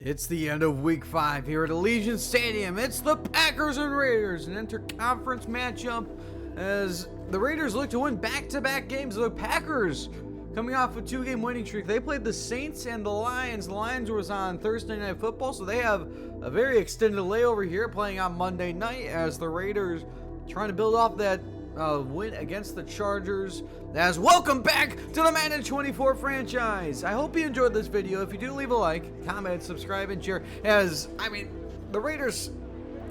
It's the end of week 5 here at Allegiant Stadium. It's the Packers and Raiders, an interconference matchup as the Raiders look to win back-to-back games. The Packers coming off a 2-game winning streak. They played the Saints and the Lions. The Lions was on Thursday Night Football, so they have a very extended layover here playing on Monday night as the Raiders trying to build off that win against the Chargers. As welcome back to the Madden 24 franchise. I hope you enjoyed this video. If you do, leave a like, comment, subscribe, and share. The Raiders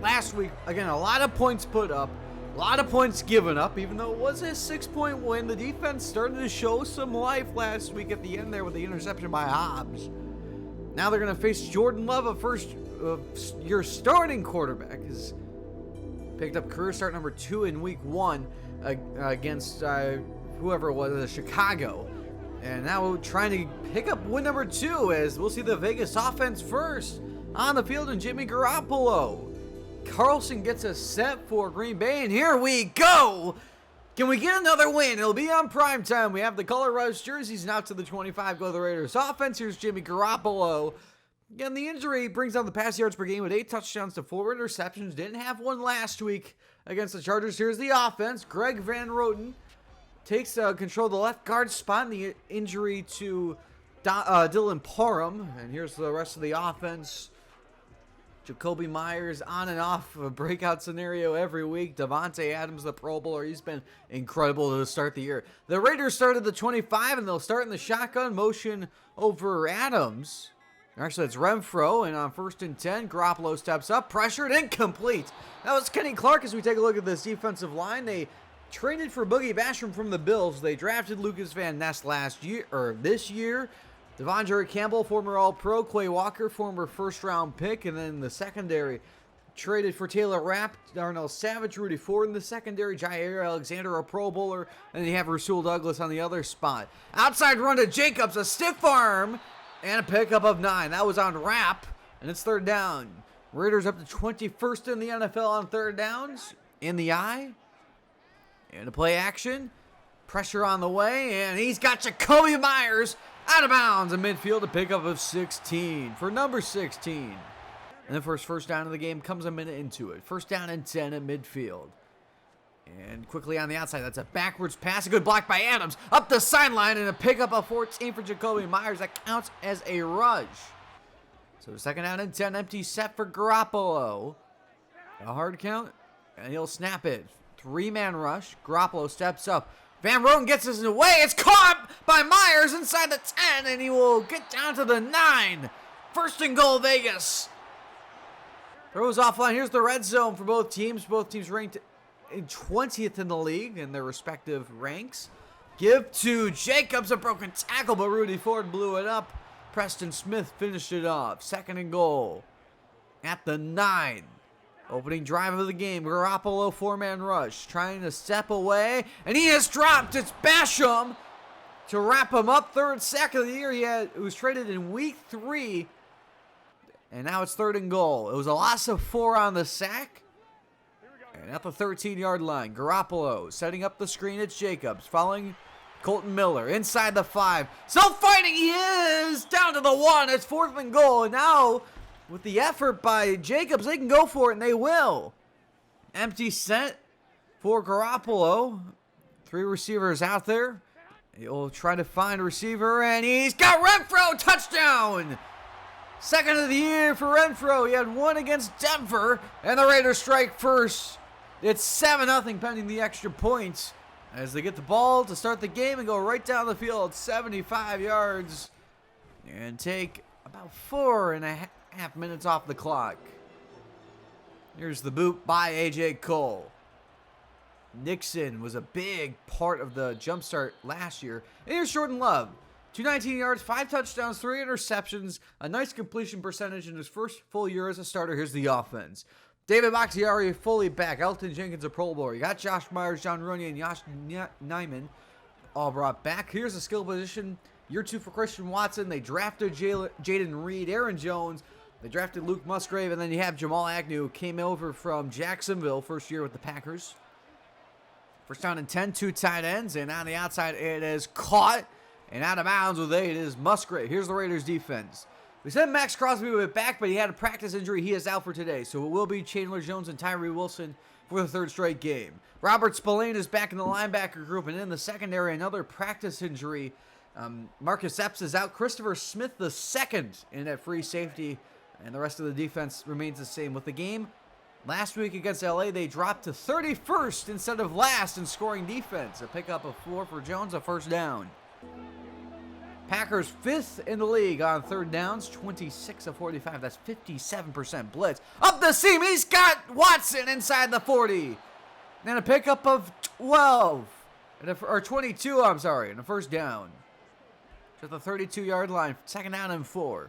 last week, again, a lot of points put up, a lot of points given up, even though it was a 6-point win. The defense started to show some life last week at the end there with the interception by Hobbs. Now they're going to face Jordan Love, a first-year starting quarterback. He's picked up career start number 2 in week 1 against whoever it was, Chicago. And now trying to pick up win number 2 as we'll see the Vegas offense first on the field and Jimmy Garoppolo. Carlson gets us set for Green Bay, and here we go. Can we get another win? It'll be on prime time. We have the color rush jerseys now to the 25. Go to the Raiders offense. Here's Jimmy Garoppolo. Again, the injury brings down the pass yards per game with 8 touchdowns to 4 interceptions. Didn't have one last week against the Chargers. Here's the offense. Greg Van Roten takes control of the left guard spot in the injury to Dylan Parham. And here's the rest of the offense. Jacoby Myers on and off a breakout scenario every week. Devontae Adams, the Pro Bowler, he's been incredible to start the year. The Raiders started the 25, and they'll start in the shotgun motion over Adams. Actually, it's Renfro, and on 1st and 10, Garoppolo steps up, pressured, incomplete. That was Kenny Clark as we take a look at this defensive line. They traded for Boogie Basham from the Bills. They drafted Lucas Van Ness this year. Devondre Campbell, former All-Pro. Quay Walker, former first-round pick. And then the secondary traded for Taylor Rapp, Darnell Savage, Rudy Ford in the secondary, Jair Alexander, a Pro Bowler, and then you have Rasul Douglas on the other spot. Outside run to Jacobs, a stiff arm, and a pickup of 9. That was on Rapp, and it's 3rd down. Raiders up to 21st in the NFL on 3rd downs. In the eye. And a play action. Pressure on the way, and he's got Jacoby Myers out of bounds in midfield, a pickup of 16 for number 16. And the first down of the game comes a minute into it. 1st down and 10 at midfield. And quickly on the outside, that's a backwards pass. A good block by Adams. Up the sideline and a pickup of 14 for Jacoby Myers. That counts as a rush. So 2nd down and 10, empty set for Garoppolo. A hard count, and he'll snap it. 3-man rush. Garoppolo steps up. Van Roten gets us in the way. It's caught by Myers inside the 10, and he will get down to the 9. 1st and goal, Vegas. Throws offline. Here's the red zone for both teams. Both teams ranked in 20th in the league in their respective ranks. Give to Jacobs, a broken tackle, but Rudy Ford blew it up. Preston Smith finished it off. 2nd and goal at the 9. Opening drive of the game. Garoppolo 4-man rush. Trying to step away. And he has dropped. It's Basham to wrap him up. 3rd sack of the year. He was traded in week 3. And now it's 3rd and goal. It was a loss of 4 on the sack. And at the 13-yard line, Garoppolo setting up the screen. It's Jacobs following Colton Miller inside the 5. Still fighting. He is down to the 1. It's 4th and goal. And now, with the effort by Jacobs, they can go for it, and they will. Empty set for Garoppolo. 3 receivers out there. He'll try to find a receiver, and he's got Renfro. Touchdown! 2nd of the year for Renfro. He had 1 against Denver, and the Raiders strike first. It's 7-0 pending the extra points as they get the ball to start the game and go right down the field 75 yards and take about 4.5 minutes off the clock. Here's the boot by A.J. Cole. Nixon was a big part of the jumpstart last year. And here's Jordan Love. 219 yards, 5 touchdowns, 3 interceptions, a nice completion percentage in his first full year as a starter. Here's the offense. David Bakhtiari fully back. Elton Jenkins a Pro Bowler. You got Josh Myers, John Runyan, and Josh Nijman all brought back. Here's a skill position. Year 2 for Christian Watson. They drafted Jaden Reed, Aaron Jones. They drafted Luke Musgrave, and then you have Jamal Agnew, who came over from Jacksonville, first year with the Packers. 1st down and 10, 2 tight ends, and on the outside it is caught and out of bounds with 8 is Musgrave. Here's the Raiders defense. We said Max Crosby would be back, but he had a practice injury. He is out for today. So it will be Chandler Jones and Tyree Wilson for the third straight game. Robert Spillane is back in the linebacker group, and in the secondary, another practice injury. Marcus Epps is out. Christopher Smith II in at free safety, and the rest of the defense remains the same. With the game last week against LA, they dropped to 31st instead of last in scoring defense. A pickup of 4 for Jones, a first down. Packers 5th in the league on third downs, 26 of 45. That's 57% blitz. Up the seam, he's got Watson inside the 40. And a pickup of 12, or 22, I'm sorry, and a first down. To the 32-yard line, second down and 4.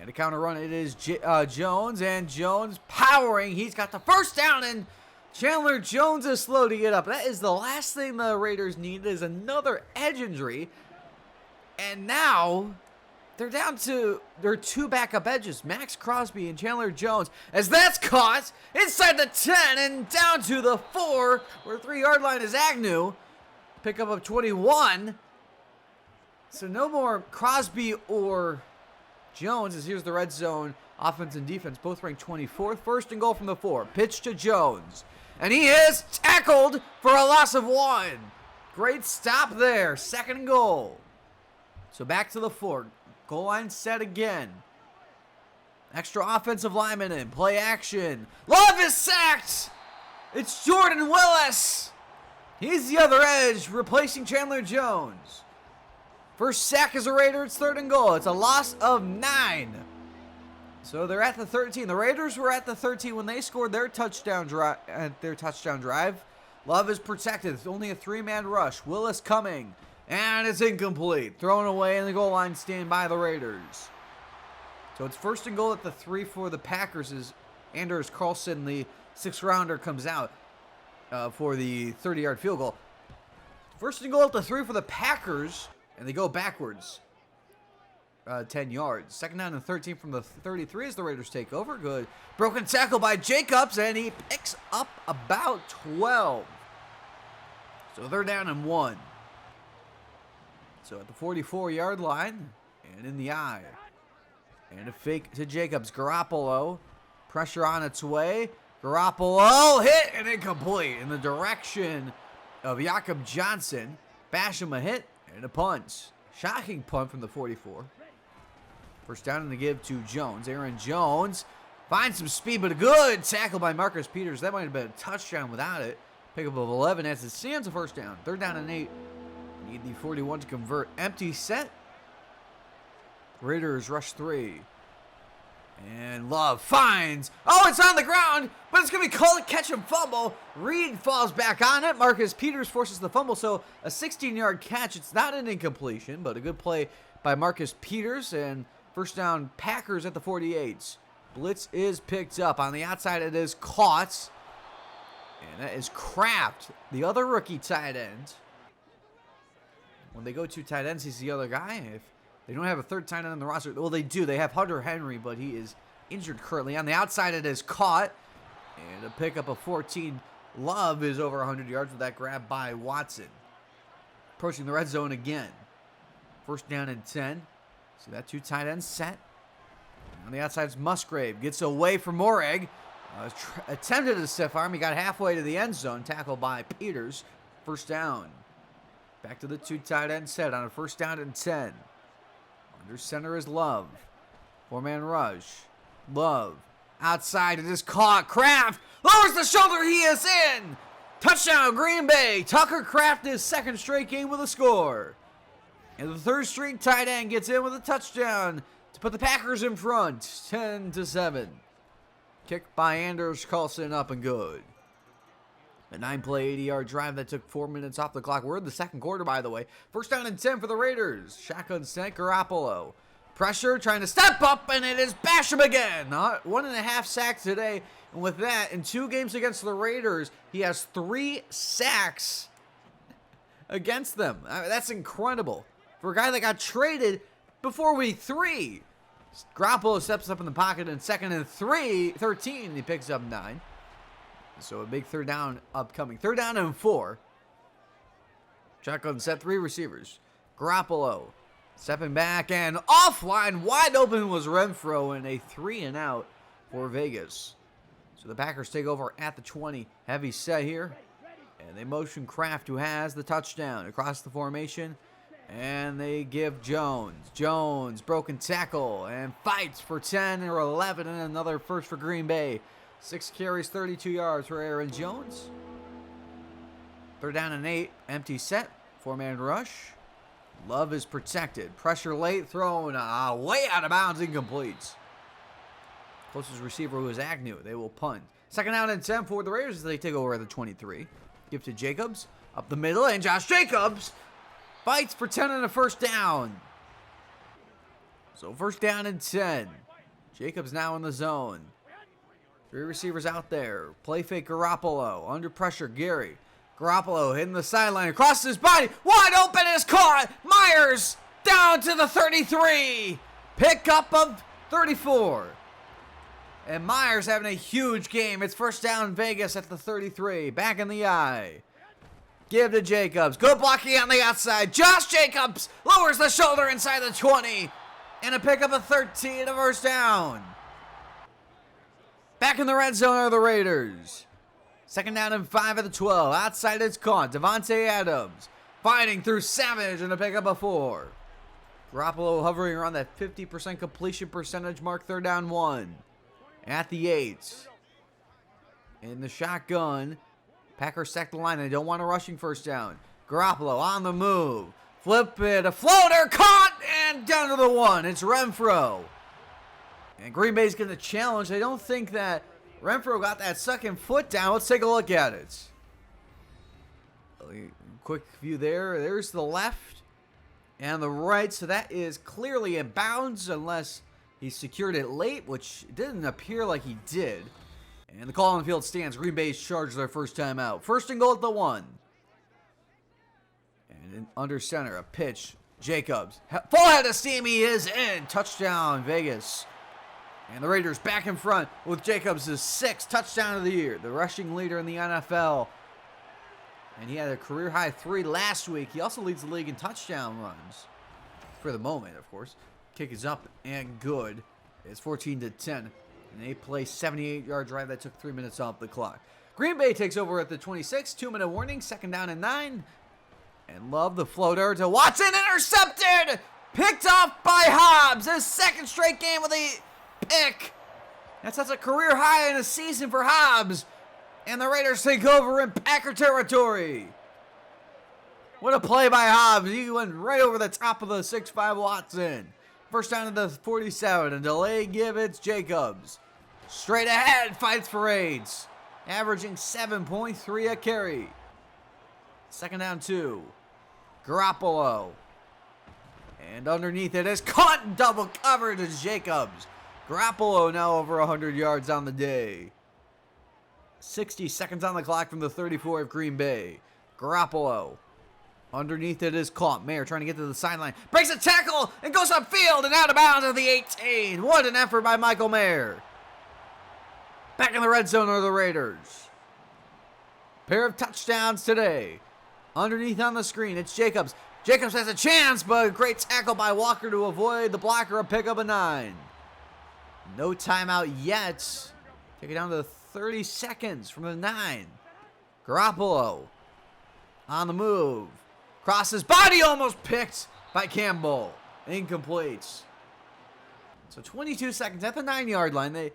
And a counter run, it is Jones, and Jones powering. He's got the first down, and Chandler Jones is slow to get up. That is the last thing the Raiders need, is another edge injury. And now they're down to their 2 backup edges, Max Crosby and Chandler Jones, as that's caught inside the 10 and down to the 4, where 3-yard line is Agnew. Pickup of 21. So no more Crosby or Jones, as here's the red zone offense and defense, both ranked 24th. First and goal from the 4. Pitch to Jones. And he is tackled for a loss of 1. Great stop there. Second and goal. So back to the 4. Goal line set again. Extra offensive lineman in. Play action. Love is sacked. It's Jordan Willis. He's the other edge, replacing Chandler Jones. First sack as a Raider. It's third and goal. It's a loss of 9. So they're at the 13. The Raiders were at the 13 when they scored their touchdown drive. Love is protected. It's only a 3-man rush. Willis coming. And it's incomplete. Thrown away, and the goal line stand by the Raiders. So it's first and goal at the 3 for the Packers as Anders Carlson, the 6th-rounder, comes out for the 30-yard field goal. First and goal at the 3 for the Packers, and they go backwards 10 yards. Second down and 13 from the 33 as the Raiders take over. Good broken tackle by Jacobs, and he picks up about 12. So they're down and 1. So at the 44-yard line, and in the eye. And a fake to Jacobs. Garoppolo, pressure on its way. Garoppolo hit and incomplete in the direction of Jakob Johnson. Basham a hit and a punt. Shocking punt from the 44. First down and the give to Jones. Aaron Jones finds some speed, but a good tackle by Marcus Peters. That might have been a touchdown without it. Pickup of 11 as it stands a first down. Third down and 8. Need the 41 to convert. Empty set. Raiders rush 3. And Love finds. Oh, it's on the ground, but it's going to be called a catch and fumble. Reed falls back on it. Marcus Peters forces the fumble, so a 16-yard catch. It's not an incompletion, but a good play by Marcus Peters. And first down, Packers at the 48. Blitz is picked up. On the outside, it is caught. And that is Kraft, the other rookie tight end. When they go to tight ends, he's the other guy. If they don't have a third tight end on the roster, well, they do. They have Hunter Henry, but he is injured currently. On the outside, it is caught. And a pickup of 14. Love is over 100 yards with that grab by Watson. Approaching the red zone again. First down and 10. See that 2 tight ends set. On the outside, it's Musgrave. Gets away from Moreg. Attempted a stiff arm. He got halfway to the end zone. Tackled by Peters. First down. Back to the 2 tight end set on a first down and 10. Under center is Love. 4-man rush. Love. Outside, it is caught. Kraft lowers the shoulder. He is in. Touchdown, Green Bay. Tucker Kraft, his 2nd straight game with a score. And the 3rd string tight end gets in with a touchdown to put the Packers in front. 10-7. Kick by Anders Carlson, up and good. A 9-play, 80-yard drive that took 4 minutes off the clock. We're in the second quarter, by the way. First down and 10 for the Raiders. Shotgun set, Garoppolo. Pressure, trying to step up, and it is Basham again. 1.5 sacks today. And with that, in 2 games against the Raiders, he has 3 sacks against them. That's incredible. For a guy that got traded before week 3. Garoppolo steps up in the pocket in 2nd and 13, and he picks up 9. So a big third down upcoming. Third down and 4. Shotgun set, 3 receivers. Garoppolo Stepping back and offline, wide open was Renfro, and a 3-and-out for Vegas. So the Packers take over at the 20. Heavy set here. And they motion Kraft, who has the touchdown, across the formation. And they give Jones. Jones, broken tackle, and fights for 10 or 11, and another first for Green Bay. 6 carries, 32 yards for Aaron Jones. 3rd down and 8, empty set, 4-man rush. Love is protected. Pressure late, thrown way out of bounds, incomplete. Closest receiver was Agnew. They will punt. 2nd down and 10 for the Raiders as they take over at the 23. Give to Jacobs, up the middle, and Josh Jacobs fights for 10 and a 1st down. So 1st down and 10. Jacobs now in the zone. 3 receivers out there. Play fake Garoppolo. Under pressure, Gary. Garoppolo hitting the sideline, across his body. Wide open is caught. Myers down to the 33. Pickup of 34. And Myers having a huge game. It's 1st down Vegas at the 33. Back in the eye. Give to Jacobs. Good blocking on the outside. Josh Jacobs lowers the shoulder inside the 20. And a pickup of 13, a 1st down. Back in the red zone are the Raiders. 2nd down and 5 at the 12. Outside it's caught. Devontae Adams fighting through Savage and a pickup of 4. Garoppolo hovering around that 50% completion percentage mark. 3rd down 1. At the 8. In the shotgun. Packers sack the line. They don't want a rushing 1st down. Garoppolo on the move. Flip it. A floater caught and down to the 1. It's Renfro. And Green Bay's going to challenge. They don't think that Renfro got that 2nd foot down. Let's take a look at it. Quick view there. There's the left and the right. So that is clearly in bounds unless he secured it late, which didn't appear like he did. And the call on the field stands. Green Bay's charged their 1st time out. 1st and goal at the 1. And under center, a pitch. Jacobs. Full head of steam. He is in. Touchdown, Vegas. And the Raiders back in front with Jacobs' 6th touchdown of the year. The rushing leader in the NFL. And he had a career-high 3 last week. He also leads the league in touchdown runs. For the moment, of course. Kick is up and good. It's 14-10. An 8-play, 78-yard drive that took 3 minutes off the clock. Green Bay takes over at the 26. 2-minute warning. 2nd down and 9. And Love the floater to Watson. Intercepted! Picked off by Hobbs. His 2nd straight game with a pick. That's a career high in a season for Hobbs. And the Raiders take over in Packer territory. What a play by Hobbs. He went right over the top of the 6'5" Watson. 1st down to the 47. A delay give. It's Jacobs. Straight ahead. Fights for 8. Averaging 7.3 a carry. 2nd down 2. Garoppolo. And underneath it is caught and double covered as Jacobs. Garoppolo now over 100 yards on the day. 60 seconds on the clock from the 34 of Green Bay. Garoppolo. Underneath it is caught. Mayer trying to get to the sideline. Breaks a tackle and goes upfield and out of bounds at the 18. What an effort by Michael Mayer. Back in the red zone are the Raiders. Pair of touchdowns today. Underneath on the screen, it's Jacobs. Jacobs has a chance, but a great tackle by Walker to avoid the blocker. A pickup of 9. No timeout yet. Take it down to 30 seconds from the 9. Garoppolo on the move. Crosses body, almost picked by Campbell. Incomplete. So 22 seconds at the 9-yard line. They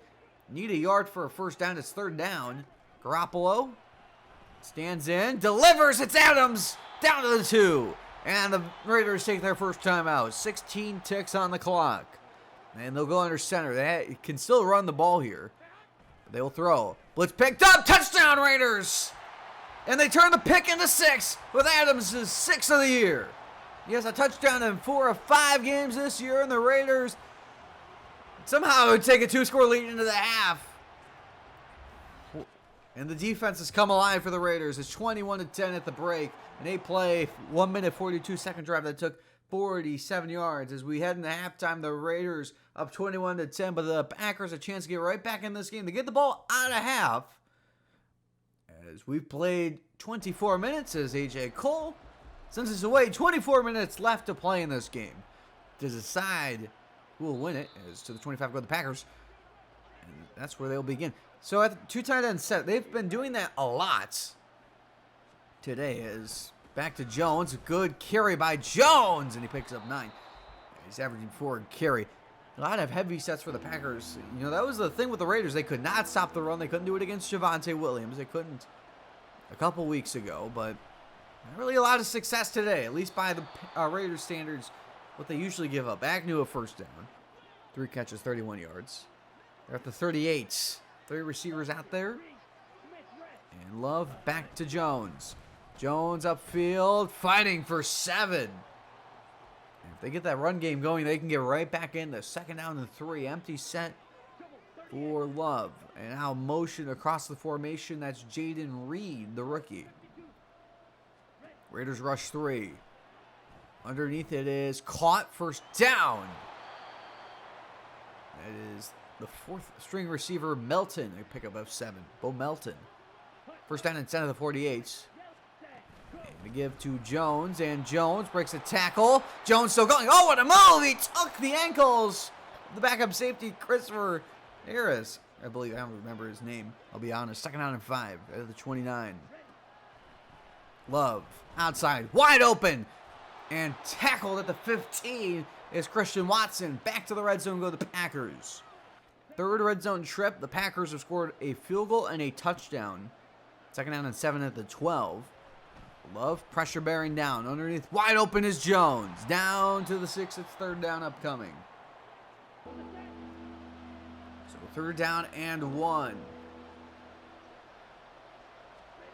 need a yard for a 1st down. It's 3rd down. Garoppolo stands in, delivers. It's Adams down to the 2. And the Raiders take their 1st time out. 16 ticks on the clock. And they'll go under center. They can still run the ball here. But they will throw. Blitz picked up. Touchdown, Raiders. And they turn the pick into 6 with Adams' 6th of the year. He has a touchdown in 4 of 5 games this year. And the Raiders somehow would take a 2-score lead into the half. And the defense has come alive for the Raiders. It's 21-10 at the break. An 8-play, 1-minute, 42-second drive that took 47 yards. As we head into halftime, the Raiders up 21-10, but the Packers a chance to get right back in this game to get the ball out of half. As we've played 24 minutes as A.J. Cole sends us away. 24 minutes left to play in this game. to decide who will win it. As to the 25 go the Packers. And that's where they'll begin. So at the 2 tight end set, they've been doing that a lot. Today is back to Jones. A good carry by Jones, and he picks up 9. He's averaging 4 in carry. A lot of heavy sets for the Packers. You know, that was the thing with the Raiders. They could not stop the run. They couldn't do it against Javonte Williams. They couldn't a couple weeks ago, but not really a lot of success today, at least by the Raiders standards, what they usually give up. Agnew a first down. 3 catches, 31 yards. They're at the 38. 3 receivers out there. And Love back to Jones. Jones upfield, fighting for 7. And if they get that run game going, they can get right back in the 2nd down and 3. Empty set for Love. And now motion across the formation. That's Jaden Reed, the rookie. Raiders rush 3. Underneath it is caught, first down. That is the 4th string receiver, Melton. They pick up of 7. Bo Melton. First down and 10 of the 48. And to give to Jones, and Jones breaks a tackle. Jones still going. Oh, what a move! He took the ankles. The backup safety, Christopher Harris. I believe, I don't remember his name. I'll be honest. 2nd down and 5 at the 29. Love outside, wide open, and tackled at the 15 is Christian Watson. Back to the red zone go the Packers. 3rd red zone trip. The Packers have scored a field goal and a touchdown. 2nd down and 7 at the 12. Love pressure bearing down. Underneath, wide open is Jones. Down to the 6. It's 3rd down upcoming. So 3rd down and 1.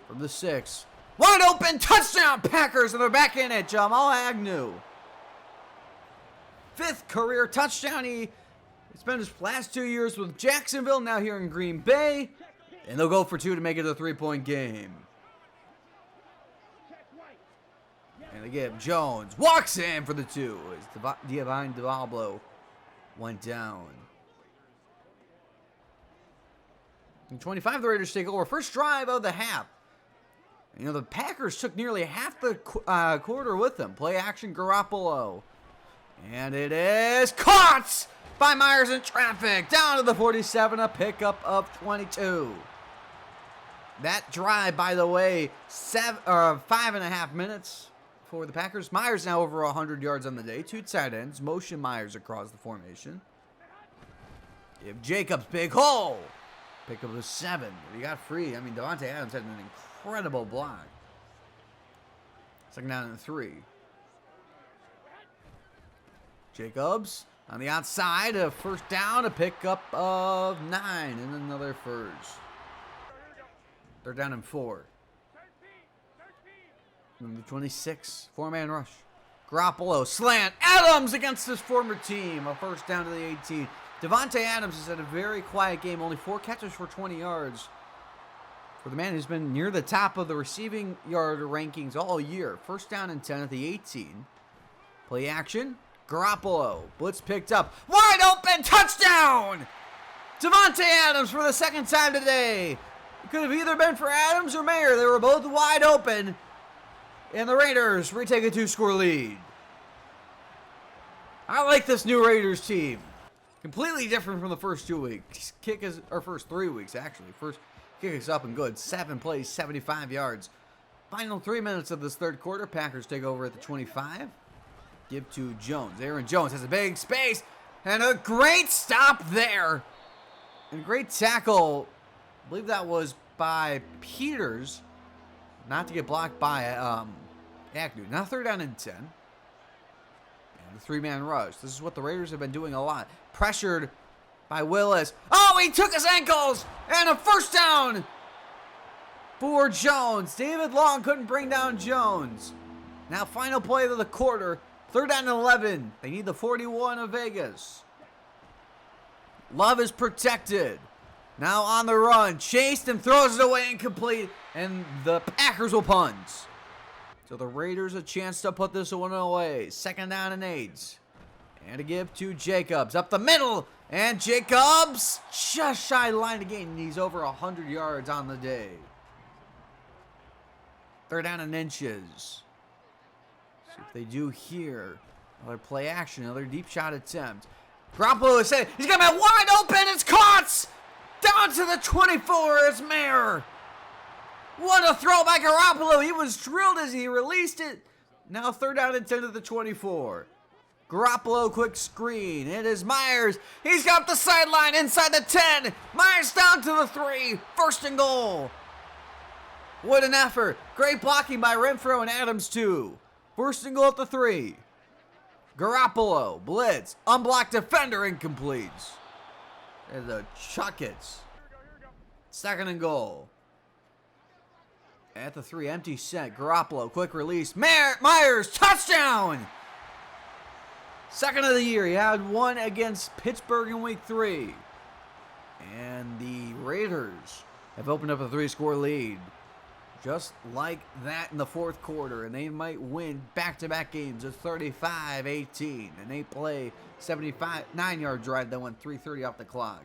From the 6. Wide open, touchdown, Packers, and they're back in it. Jamal Agnew. 5th career touchdown. He spent his last 2 years with Jacksonville, now here in Green Bay. And they'll go for 2 to make it a 3-point game. And again, Jones walks in for the 2 as Divine Daboll went down. In 25, the Raiders take over. First drive of the half. You know, the Packers took nearly half the quarter with them. Play action, Garoppolo. And it is caught by Myers in traffic. Down to the 47, a pickup of 22. That drive, by the way, 5.5 minutes for the Packers. Myers now over 100 yards on the day. 2 tight ends. Motion Myers across the formation. Give Jacobs big hole. Pickup of 7. He got free. I mean, Davante Adams had an incredible block. 2nd down and 3. Jacobs on the outside. A first down. A pickup of 9. And another first. 3rd down and 4. Number 26. 4-man rush. Garoppolo slant. Adams against his former team. A first down to the 18. Davante Adams has had a very quiet game. Only 4 catches for 20 yards. For the man who's been near the top of the receiving yard rankings all year. First down and 10 at the 18. Play action. Garoppolo. Blitz picked up. Wide open. Touchdown! Davante Adams for the 2nd time today. It could have either been for Adams or Mayer. They were both wide open. And the Raiders retake a 2-score lead. I like this new Raiders team. Completely different from the first 2 weeks. First 3 weeks, actually. First kick is up and good. 7 plays, 75 yards. Final 3 minutes of this 3rd quarter. Packers take over at the 25. Give to Jones. Aaron Jones has a big space. And a great stop there. And a great tackle. I believe that was by Peters. Not to get blocked by Agnew. Now 3rd down and 10. And the 3-man rush. This is what the Raiders have been doing a lot. Pressured by Willis. Oh, he took his ankles! And a first down for Jones. David Long couldn't bring down Jones. Now final play of the quarter. 3rd down and 11. They need the 41 of Vegas. Love is protected. Now on the run. Chased and throws it away incomplete. And the Packers will punt. So the Raiders a chance to put this one away. 2nd down and 8. And to give to Jacobs. Up the middle. And Jacobs just shy line again. He's over 100 yards on the day. 3rd down and inches. See if they do here. Another play action, another deep shot attempt. Garoppolo is set. He's got him wide open. It's caught. Down to the 24 is Mayer. What a throw by Garoppolo. He was drilled as he released it. Now 3rd down and 10 to the 24. Garoppolo, quick screen. It is Myers. He's got the sideline inside the 10. Myers down to the 3. 1st and goal. What an effort. Great blocking by Renfro and Adams, too. 1st and goal at the 3. Garoppolo, blitz. Unblocked defender, incomplete. There's a chuck it. 2nd and goal. At the 3, empty set. Garoppolo, quick release. Myers, touchdown! 2nd of the year. He had one against Pittsburgh in week 3. And the Raiders have opened up a 3-score lead. Just like that in the 4th quarter. And they might win back-to-back games at 35-18. And they play 9-yard drive that went 3:30 off the clock.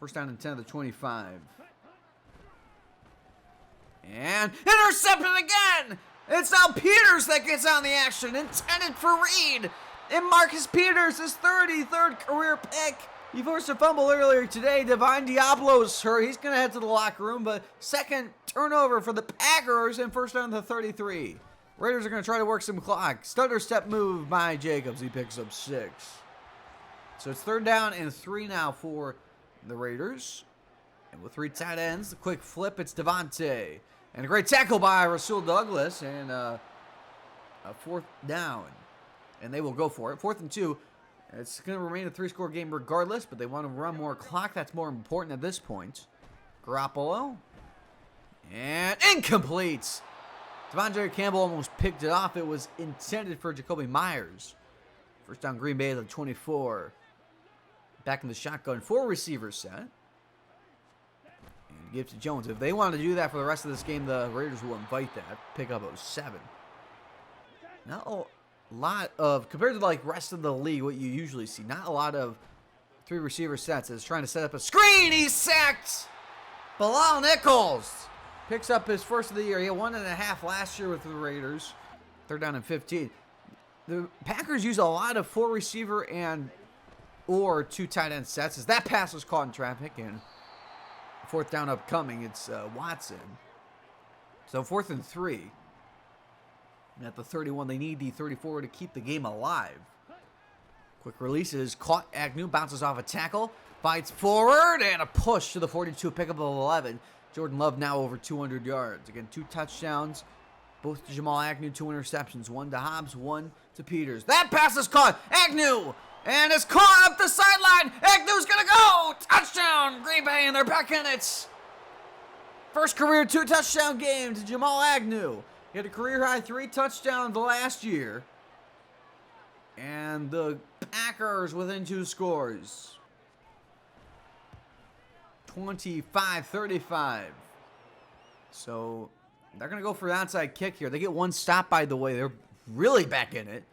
1st down and 10 of the 25. And intercepted again! It's now Peters that gets on the action. Intended for Reed. And Marcus Peters, his 33rd career pick. He forced a fumble earlier today. Divine Diablo's hurt. He's going to head to the locker room. But 2nd turnover for the Packers and 1st down to 33. Raiders are going to try to work some clock. Stutter step move by Jacobs. He picks up 6. So it's 3rd down and 3 now for the Raiders. And with 3 tight ends, the quick flip, it's Devontae. And a great tackle by Rasul Douglas, and a 4th down. And they will go for it. 4th and 2. It's going to remain a 3-score game regardless, but they want to run more clock. That's more important at this point. Garoppolo. And incomplete. Devondre Campbell almost picked it off. It was intended for Jacoby Myers. 1st down, Green Bay at the 24. Back in the shotgun. 4 receivers set. Give to Jones. If they want to do that for the rest of this game, the Raiders will invite that. Pick up 7. Not a lot of, compared to like rest of the league, what you usually see, not a lot of 3 receiver sets. Is trying to set up a screen. He's sacked. Bilal Nichols picks up his 1st of the year. He had 1.5 last year with the Raiders. 3rd down and 15. The Packers use a lot of 4 receiver or 2 tight end sets. As that pass was caught in traffic, and 4th down upcoming, it's Watson. So 4th and 3. And at the 31, they need the 34 to keep the game alive. Quick releases, caught Agnew, bounces off a tackle, fights forward, and a push to the 42, pickup of 11. Jordan Love now over 200 yards. Again, 2 touchdowns, both to Jamal Agnew, 2 interceptions. 1 to Hobbs, 1 to Peters. That pass is caught. Agnew! And it's caught up the sideline. Agnew's going to go. Touchdown, Green Bay, and they're back in it. 1st career 2-touchdown game to Jamal Agnew. He had a career-high 3 touchdowns last year. And the Packers within 2 scores. 25-35. So they're going to go for the onside kick here. They get 1 stop, by the way. They're really back in it.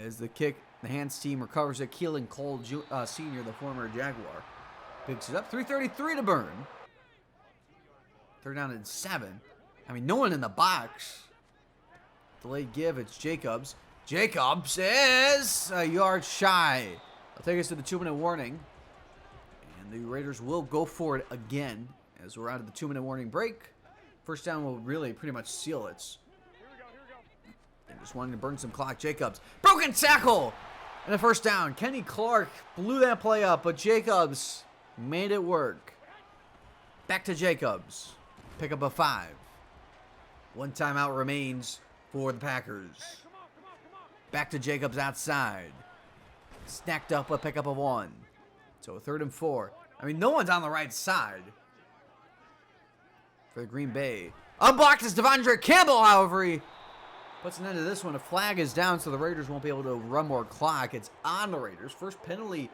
As the kick... The hands team recovers it. Keelan Cole Sr., the former Jaguar, picks it up. 3:33 to burn. 3rd down and 7. I mean, no one in the box. Delayed give. It's Jacobs. Jacobs is a yard shy. I'll take us to the 2-minute warning. And the Raiders will go for it again as we're out of the 2-minute warning break. 1st down will really pretty much seal it. They just wanting to burn some clock. Jacobs. Broken tackle. And a 1st down. Kenny Clark blew that play up, but Jacobs made it work. Back to Jacobs. Pick up a 5. 1 timeout remains for the Packers. Back to Jacobs outside. Snacked up a pickup of 1. So 3rd and 4. I mean, no one's on the right side for Green Bay. Unblocked is Devondre Campbell, however, he puts an end to this one. A flag is down, so the Raiders won't be able to run more clock. It's on the Raiders. 1st penalty,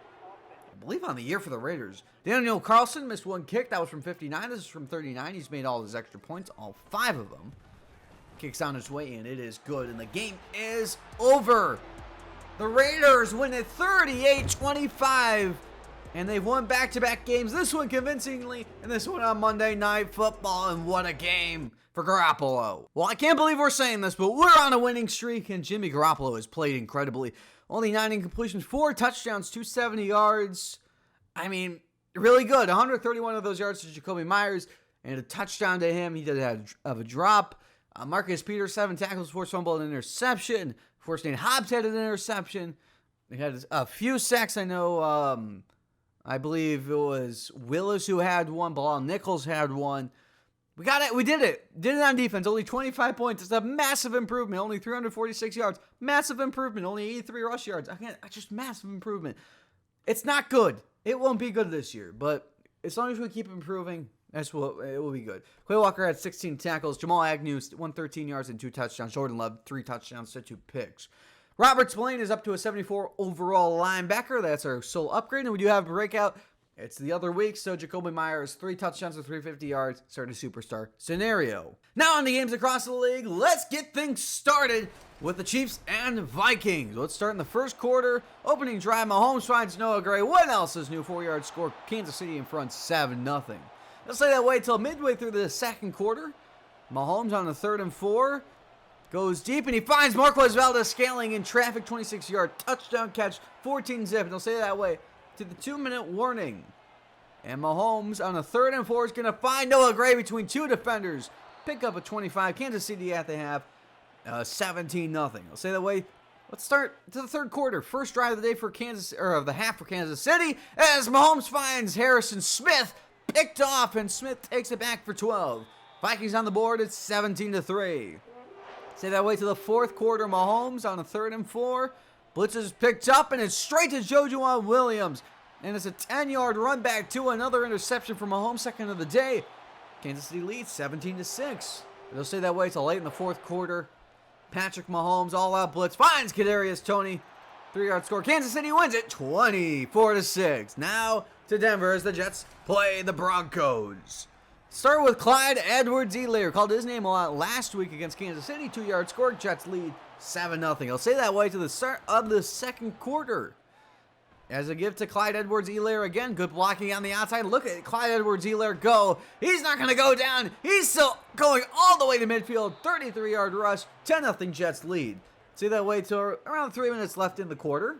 I believe, on the year for the Raiders. Daniel Carlson missed 1 kick. That was from 59. This is from 39. He's made all his extra points, all 5 of them. Kicks on his way in. It is good, and the game is over. The Raiders win it 38-25, and they've won back-to-back games. This one convincingly, and this one on Monday Night Football, and what a game. for Garoppolo. Well, I can't believe we're saying this, but we're on a winning streak, and Jimmy Garoppolo has played incredibly. Only 9 incompletions, 4 touchdowns, 270 yards. I mean, really good. 131 of those yards to Jacoby Myers, and a touchdown to him. He did have a drop. Marcus Peters, 7 tackles, forced fumble, and interception. Forced Nate Hobbs had an interception. They had a few sacks. I know, I believe it was Willis who had one. Bilal Nichols had one. We got it. We did it. Did it on defense. Only 25 points. It's a massive improvement. Only 346 yards. Massive improvement. Only 83 rush yards. Just massive improvement. It's not good. It won't be good this year. But as long as we keep improving, it will be good. Quay Walker had 16 tackles. Jamal Agnew, 113 yards and 2 touchdowns. Jordan Love, 3 touchdowns to 2 picks. Robert Spillane is up to a 74 overall linebacker. That's our sole upgrade. And we do have a breakout. It's the other week, so Jacoby Myers, 3 touchdowns and 350 yards, started a superstar scenario. Now on the games across the league, let's get things started with the Chiefs and Vikings. Let's start in the first quarter. Opening drive, Mahomes finds Noah Gray. What else is new? 4-yard score. Kansas City in front, 7-0. Let's stay that way until midway through the second quarter. Mahomes on the 3rd and 4. Goes deep, and he finds Marquez Valdes-Scantling in traffic, 26-yard touchdown catch, 14-zip. And they'll stay that way to the 2-minute warning. And Mahomes on a 3rd and 4 is going to find Noah Gray between 2 defenders. Pick up a 25. Kansas City at the half, 17-0. I'll say that way. Let's start to the third quarter. First drive of the day for of the half for Kansas City, as Mahomes finds Harrison Smith picked off, and Smith takes it back for 12. Vikings on the board. It's 17-3. Say that way to the fourth quarter. Mahomes on a 3rd and 4. Blitz is picked up, and it's straight to JoJuan Williams. And it's a 10-yard run back to another interception from Mahomes, second of the day. Kansas City leads 17-6. They'll stay that way till late in the fourth quarter. Patrick Mahomes, all-out blitz, finds Kadarius Toney. 3-yard score. Kansas City wins it 24-6. Now to Denver as the Jets play the Broncos. Start with Clyde Edwards-Helaire. Called his name a lot last week against Kansas City. 2-yard score. Jets lead 7-0. I'll say that way to the start of the second quarter. As a gift to Clyde Edwards-Helaire again. Good blocking on the outside. Look at Clyde Edwards-Helaire go. He's not going to go down. He's still going all the way to midfield. 33-yard rush. 10-0 Jets lead. See that way to around 3 minutes left in the quarter.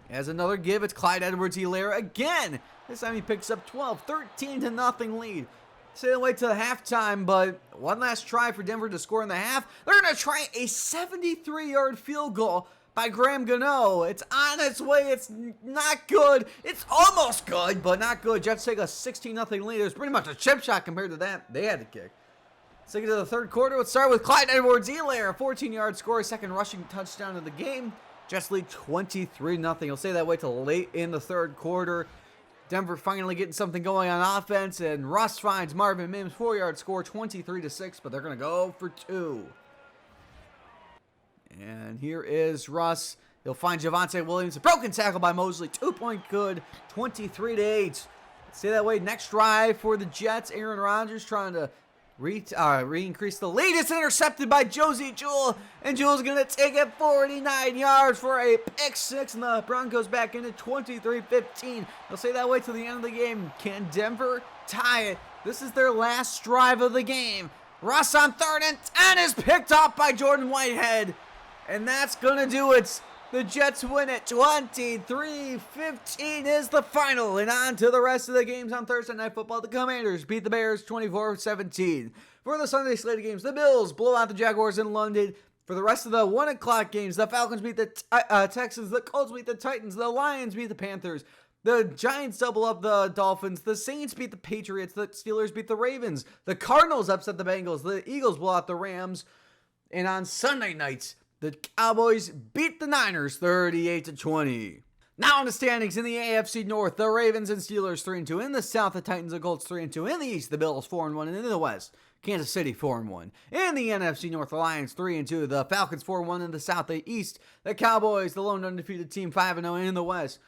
As another give, it's Clyde Edwards-Helaire again. This time he picks up 12. 13-0 lead. See that way to the halftime, but one last try for Denver to score in the half. They're going to try a 73-yard field goal by Graham Gano. It's on its way. It's not good. It's almost good, but not good. Jets take a 16-0 lead. It's pretty much a chip shot compared to that they had to kick. Let's take it to the third quarter. Let's start with Clyde Edwards-Helaire. A 14-yard score, second rushing touchdown of the game. Jets lead 23-0. You'll say that way till late in the third quarter. Denver finally getting something going on offense, and Russ finds Marvin Mims, 4-yard score, 23-6, but they're going to go for 2. And here is Russ. He'll find Javonte Williams. A broken tackle by Mosley. 2-point good. 23-8. Stay that way. Next drive for the Jets. Aaron Rodgers trying to re-increase the lead. It's intercepted by Josie Jewell. And Jewell's going to take it 49 yards for a pick 6. And the Broncos back into 23-15. They'll stay that way to the end of the game. Can Denver tie it? This is their last drive of the game. Russ on 3rd and 10 is picked off by Jordan Whitehead. And that's going to do it. The Jets win it. 23-15 is the final. And on to the rest of the games on Thursday Night Football. The Commanders beat the Bears 24-17. For the Sunday slate of games, the Bills blow out the Jaguars in London. For the rest of the 1 o'clock games, the Falcons beat the Texans. The Colts beat the Titans. The Lions beat the Panthers. The Giants double up the Dolphins. The Saints beat the Patriots. The Steelers beat the Ravens. The Cardinals upset the Bengals. The Eagles blow out the Rams. And on Sunday nights, the Cowboys beat the Niners 38-20. Now in the standings in the AFC North, the Ravens and Steelers 3-2. In the South, the Titans and Colts 3-2. In the East, the Bills 4-1. And in the West, Kansas City 4-1. In the NFC North, the Lions 3-2. The Falcons 4-1. In the South, the East, the Cowboys, the lone undefeated team 5-0. In the West,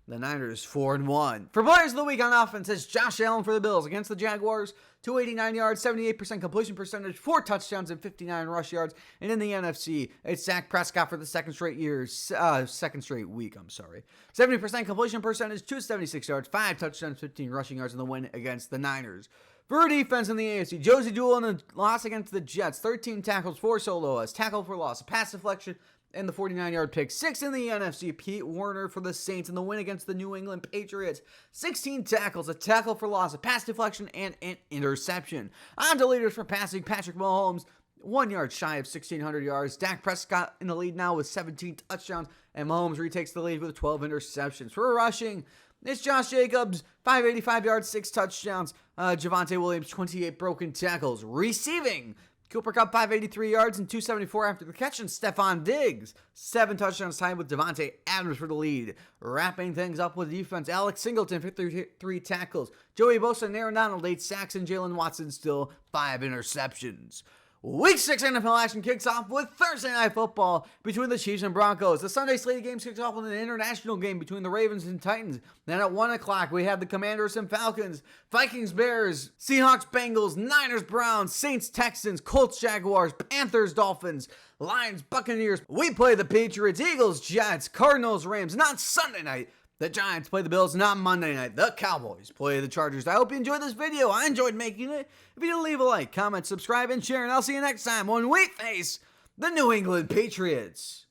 the Niners 4-1. For players of the week on offense, it's Josh Allen for the Bills against the Jaguars. 289 yards, 78% completion percentage, 4 touchdowns, and 59 rush yards. And in the NFC, it's Dak Prescott for the second straight week. 70% completion percentage, 276 yards, 5 touchdowns, 15 rushing yards in the win against the Niners. For defense in the AFC, Josie Jewell in a loss against the Jets, 13 tackles, 4 solos, tackle for loss, a pass deflection, and the 49-yard pick. 6 in the NFC, Pete Werner for the Saints in the win against the New England Patriots. 16 tackles, a tackle for loss, a pass deflection, and an interception. On to leaders for passing, Patrick Mahomes, 1 yard shy of 1,600 yards. Dak Prescott in the lead now with 17 touchdowns, and Mahomes retakes the lead with 12 interceptions. For rushing, it's Josh Jacobs, 585 yards, 6 touchdowns. Javonte Williams, 28 broken tackles. Receiving, Cooper Kupp, 583 yards and 274 after the catch. And Stephon Diggs, 7 touchdowns tied with Devontae Adams for the lead. Wrapping things up with defense, Alex Singleton, 53 tackles. Joey Bosa and Aaron Donald, 8 sacks, and Jalen Watson still 5 interceptions. Week 6 NFL action kicks off with Thursday Night Football between the Chiefs and Broncos. The Sunday slate of games kicks off with an international game between the Ravens and Titans. Then at 1 o'clock, we have the Commanders and Falcons, Vikings, Bears, Seahawks, Bengals, Niners, Browns, Saints, Texans, Colts, Jaguars, Panthers, Dolphins, Lions, Buccaneers. We play the Patriots, Eagles, Jets, Cardinals, Rams. Not Sunday night. The Giants play the Bills, not Monday night. The Cowboys play the Chargers. I hope you enjoyed this video. I enjoyed making it. If you did, leave a like, comment, subscribe, and share. And I'll see you next time when we face the New England Patriots.